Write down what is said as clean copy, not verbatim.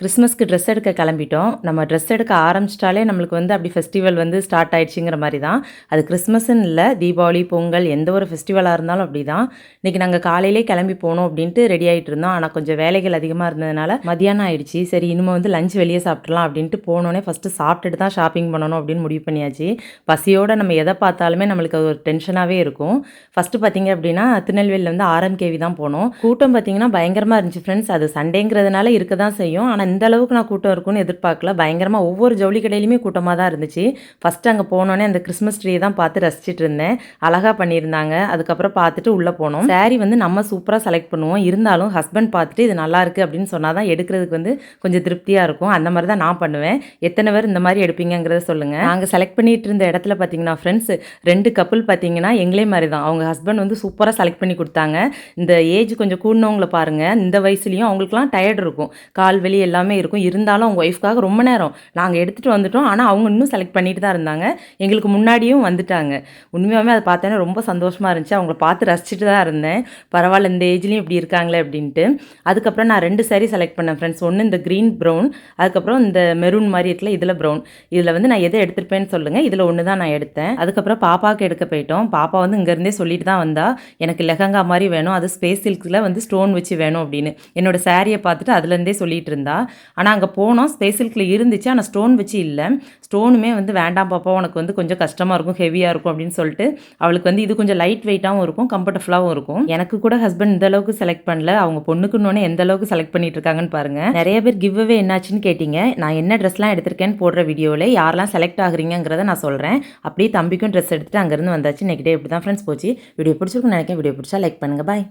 கிறிஸ்மஸ்க்கு ட்ரெஸ் எடுக்க கிளம்பிட்டோம். நம்ம ட்ரெஸ் எடுக்க ஆரம்பிச்சிட்டாலே நம்மளுக்கு வந்து அப்படி ஃபெஸ்டிவல் வந்து ஸ்டார்ட் ஆயிடுச்சுங்கிற மாரி தான். அது கிறிஸ்மஸ்ன்னு இல்ல, தீபாவளி, பொங்கல் எந்த ஒரு ஃபெஸ்டிவலா இருந்தாலும் அப்படி தான். இன்னைக்கு நாங்க காலையிலே கிளம்பி போணும் அப்படின்ட்டு ரெடி ஆயிட்டு இருந்தோம். ஆனா கொஞ்சம் வேலைகள் அதிகமா இருந்ததுனால மதியானம் ஆயிடுச்சு. சரி இனிமே வந்து லஞ்ச் வெளியே சாப்பிட்றலாம் அப்படின்ட்டு போனோனே ஃபர்ஸ்ட்டு சாப்பிட்டுட்டு தான் ஷாப்பிங் பண்ணணும் அப்படின்னு முடிவு பண்ணியாச்சு. பசியோட நம்ம எத பார்த்தாலுமே நம்மளுக்கு அது ஒரு டென்ஷனாவே இருக்கும். ஃபர்ஸ்ட்டு பார்த்தீங்க அப்படின்னா, திருநெல்வேலியில வந்து ஆர்எம்கேவி தான் போனோம். கூட்டம் பார்த்தீங்கன்னா பயங்கரமா இருந்துச்சு ஃப்ரெண்ட்ஸ். அது சண்டேங்கிறதுனால இருக்க தான் செய்யும். ஆனா இந்த அளவுக்கு நான் கூட்டம் இருக்கும்னு எதிர்பார்க்கல. பயங்கரமா ஒவ்வொரு ஜவுளி கடையிலுமே கூட்டமா தான் இருந்துச்சு. ஃபர்ஸ்ட் அங்க போனோனே அந்த கிறிஸ்மஸ் ட்ரீ தான் பார்த்து ரசிச்சுட்டு இருந்தேன். அழகா பண்ணியிருந்தாங்க. அதுக்கப்புறம் பார்த்துட்டு உள்ள போனோம். சாரி வந்து நம்ம சூப்பரா செலக்ட் பண்ணுவோம். இருந்தாலும் ஹஸ்பண்ட் பார்த்துட்டு இது நல்லா இருக்கு அப்படின்னு சொன்னா தான் எடுக்கிறதுக்கு வந்து கொஞ்சம் திருப்தியா இருக்கும். அந்த மாதிரி தான் நான் பண்ணுவேன். எத்தனை பேர் இந்த மாதிரி எடுப்பீங்கங்கிறத சொல்லுங்க. நாங்க செலக்ட் பண்ணிட்டு இருந்த இடத்துல பார்த்தீங்கன்னா ஃப்ரெண்ட்ஸ் 2 கப்புள் பார்த்தீங்கன்னா எங்களே மாதிரி தான். அவங்க ஹஸ்பண்ட் வந்து சூப்பரா செலக்ட் பண்ணி கொடுத்தாங்க. இந்த ஏஜ் கொஞ்சம் கூடினவங்கள பாருங்க. இந்த வயசுலயும் அவங்களுக்குலாம் டயர்ட் இருக்கும். கால் வலி எல்லாமே இருக்கும். இருந்தாலும் அவங்க ஒய்ஃப்காக ரொம்ப நேரம் நாங்கள் எடுத்துகிட்டு வந்துட்டோம். ஆனால் அவங்க இன்னும் செலக்ட் பண்ணிட்டு தான் இருந்தாங்க. எங்களுக்கு முன்னாடியும் வந்துட்டாங்க. உண்மையாகவே அதை பார்த்தோன்னே ரொம்ப சந்தோஷமாக இருந்துச்சு. அவங்கள பார்த்து ரசிச்சுட்டு தான் இருந்தேன். பரவாயில்ல இந்த ஏஜ்லேயும் இப்படி இருக்காங்களே அப்படின்ட்டு. அதுக்கப்புறம் நான் 2 சாரீ செலக்ட் பண்ணேன் ஃப்ரெண்ட்ஸ். ஒன்று இந்த க்ரீன் ப்ரௌன், அதுக்கப்புறம் இந்த மெரூன் மாதிரி இருக்குல்ல, இதில் ப்ரௌன். இதில் வந்து நான் எதை எடுத்திருப்பேன்னு சொல்லுங்கள். இதில் ஒன்று தான் நான் எடுத்தேன். அதுக்கப்புறம் பாப்பாவுக்கு எடுக்க போயிட்டோம். பாப்பா வந்து இங்கேருந்தே சொல்லிட்டு தான் வந்தா, எனக்கு லெஹங்கா மாதிரி வேணும், அது ஸ்பேஸ் சில்கில் வந்து ஸ்டோன் வச்சு வேணும் அப்படின்னு. என்னோட சாரியை பார்த்துட்டு அதுலேருந்தே சொல்லிட்டு இருந்தா. ஆனால் அங்கே போனோம், ஸ்பேஸ் சில்கில் இருந்துச்சு, ஆனால் ஸ்டோன் வச்சு இல்லை. ஸ்டோனுமே வந்து வேண்டாம் பாப்பா, உனக்கு வந்து கொஞ்சம் கஷ்டமாக இருக்கும், ஹெவியாக இருக்கும் அப்படின்னு சொல்லிட்டு அவளுக்கு வந்து இது கொஞ்சம் லைட் வெயிட்டாகவும் இருக்கும், கம்ஃபர்டபுளாகவும் இருக்கும். எனக்கு கூட ஹஸ்பண்ட் இந்த அளவுக்கு செலக்ட் பண்ணல. அவங்க பொண்ணுக்குன்னொன்னே எந்த அளவுக்கு செலக்ட் பண்ணிட்டு இருக்காங்கன்னு பாருங்க. நிறைய பேர் கிவ் அவே என்னாச்சுன்னு கேட்டீங்க. நான் என்ன ட்ரெஸ்லாம் எடுத்திருக்கேன்னு போடுற வீடியோவில் யாரெல்லாம் செலக்ட் ஆகுறீங்கிறத நான் சொல்கிறேன். அப்படியே தம்பிக்கும் ட்ரெஸ் எடுத்துட்டு அங்கேருந்து வந்தாச்சு. நெக்ஸ்ட் டே இப்படி தான் ஃப்ரெண்ட்ஸ் போச்சு. வீடியோ பிடிச்சிருக்குன்னு நினைக்கிறேன். வீடியோ பிடிச்சா லைக் பண்ணுங்கள். பாய்.